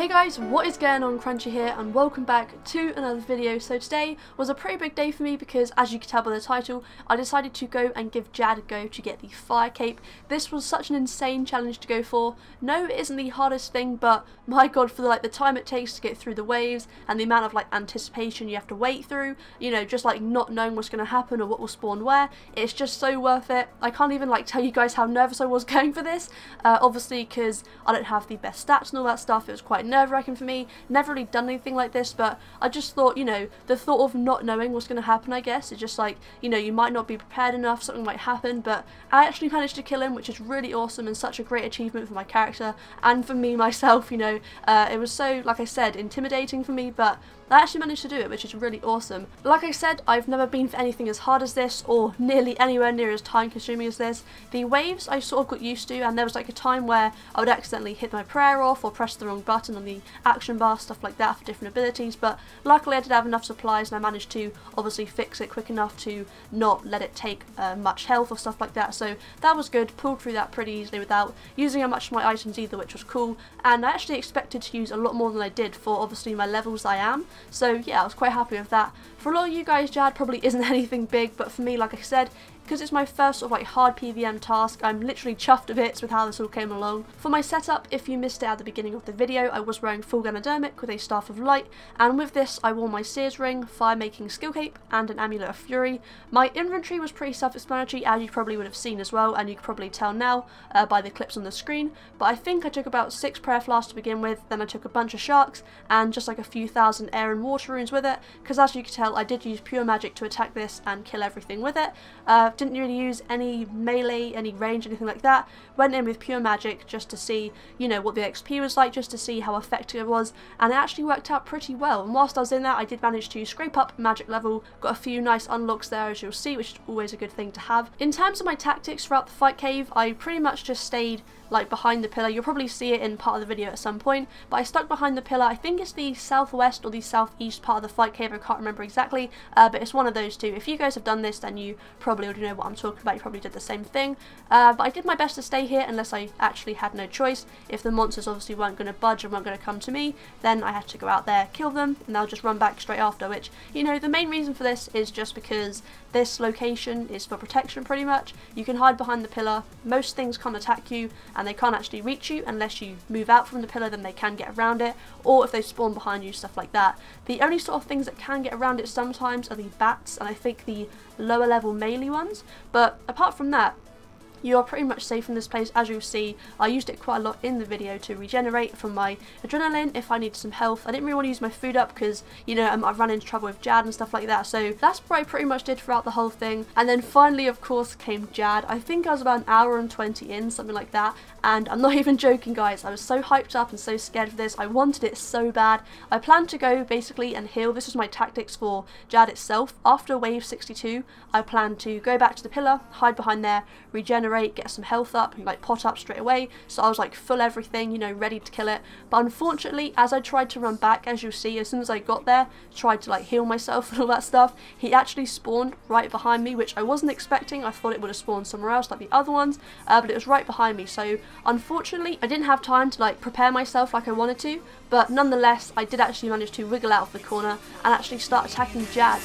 Hey guys, what is going on? Crunchy here and welcome back to another video. So today was a pretty big day for me because, as you can tell by the title, I decided to go and give Jad a go to get the fire cape. This was such an insane challenge to go for. No, it isn't the hardest thing, but my god, for the time it takes to get through the waves and the amount of anticipation you have to wait through, you know, just not knowing what's going to happen or what will spawn where, it's just so worth it. I can't even tell you guys how nervous I was going for this, obviously because I don't have the best stats and all that stuff. It was quite nerve-wracking for me. Never really done anything like this, but I just thought, you know, the thought of not knowing what's going to happen, I guess, it's just you know, you might not be prepared enough, something might happen, but I actually managed to kill him, which is really awesome and such a great achievement for my character and for me myself, you know. It was so, like I said, intimidating for me, but I actually managed to do it, which is really awesome. Like I said, I've never been for anything as hard as this, or nearly anywhere near as time consuming as this. The waves I sort of got used to, and there was a time where I would accidentally hit my prayer off or press the wrong button on the action bar, stuff like that for different abilities, but luckily I did have enough supplies and I managed to obviously fix it quick enough to not let it take much health or stuff like that, so that was good. Pulled through that pretty easily without using much of my items either, which was cool, and I actually expected to use a lot more than I did for obviously my levels I am. So yeah, I was quite happy with that. For a lot of you guys, Jad probably isn't anything big, but for me, like I said, because it's my first sort of hard PVM task, I'm literally chuffed to bits with how this all came along. For my setup, if you missed it at the beginning of the video, I was wearing full Ganodermic with a Staff of Light, and with this I wore my Sears ring, fire making skill cape, and an Amulet of Fury. My inventory was pretty self-explanatory, as you probably would have seen as well, and you can probably tell now by the clips on the screen, but I think I took about 6 prayer flasks to begin with, then I took a bunch of sharks, and just a few thousand air and water runes with it, because as you can tell I did use pure magic to attack this and kill everything with it. Didn't really use any melee, any range, anything like that. Went in with pure magic just to see, you know, what the XP was like, just to see how effective it was, and it actually worked out pretty well. And whilst I was in that, I did manage to scrape up magic level, got a few nice unlocks there, as you'll see, which is always a good thing to have. In terms of my tactics throughout the fight cave, I pretty much just stayed behind the pillar. You'll probably see it in part of the video at some point, but I stuck behind the pillar. I think it's the southwest or the southeast part of the fight cave, I can't remember exactly, but it's one of those two. If you guys have done this, then you probably already know what I'm talking about. You probably did the same thing, but I did my best to stay here unless I actually had no choice. If the monsters obviously weren't going to budge and weren't going to come to me, then I had to go out there, kill them, and they'll just run back straight after, which, you know, the main reason for this is just because this location is for protection pretty much. You can hide behind the pillar, most things can't attack you, and they can't actually reach you unless you move out from the pillar, then they can get around it, or if they spawn behind you, stuff like that. The only sort of things that can get around it sometimes are the bats, and I think the lower level melee ones, but apart from that, you are pretty much safe in this place. As you'll see, I used it quite a lot in the video to regenerate from my adrenaline if I needed some health. I didn't really want to use my food up because, you know, I've run into trouble with Jad and stuff like that, so that's what I pretty much did throughout the whole thing. And then finally, of course, came Jad. I think I was about an hour and 20 in, something like that, and I'm not even joking, guys. I was so hyped up and so scared for this. I wanted it so bad. I planned to go basically and heal. This was my tactics for Jad itself. After wave 62, I planned to go back to the pillar, hide behind there, regenerate, get some health up, and pot up straight away. So I was full everything, you know, ready to kill it. But unfortunately, as I tried to run back, as you'll see, as soon as I got there, tried to heal myself and all that stuff, he actually spawned right behind me, which I wasn't expecting. I thought it would have spawned somewhere else like the other ones, but it was right behind me. So unfortunately, I didn't have time to prepare myself like I wanted to, but nonetheless, I did actually manage to wiggle out of the corner and actually start attacking Jad.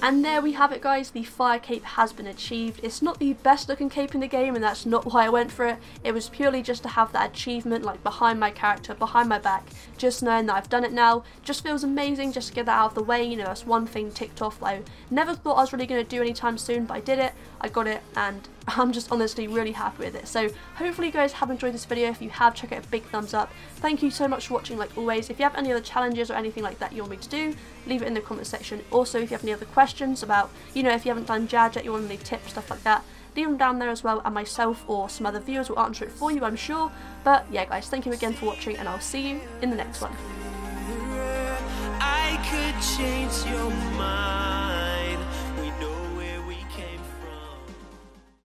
And there we have it guys, the fire cape has been achieved. It's not the best looking cape in the game, and that's not why I went for it. It was purely just to have that achievement like behind my character, behind my back. Just knowing that I've done it now just feels amazing, just to get that out of the way. You know, that's one thing ticked off that I never thought I was really going to do anytime soon, but I did it, I got it, and I'm just honestly really happy with it. So hopefully you guys have enjoyed this video. If you have, check it a big thumbs up. Thank you so much for watching like always. If you have any other challenges or anything like that you want me to do, leave it in the comment section. Also, if you have any other questions about, you know, if you haven't done tztok-jad yet, you want to leave tips, stuff like that, leave them down there as well, and myself or some other viewers will answer it for you, I'm sure. But yeah guys, thank you again for watching, and I'll see you in the next one. I could change your mind.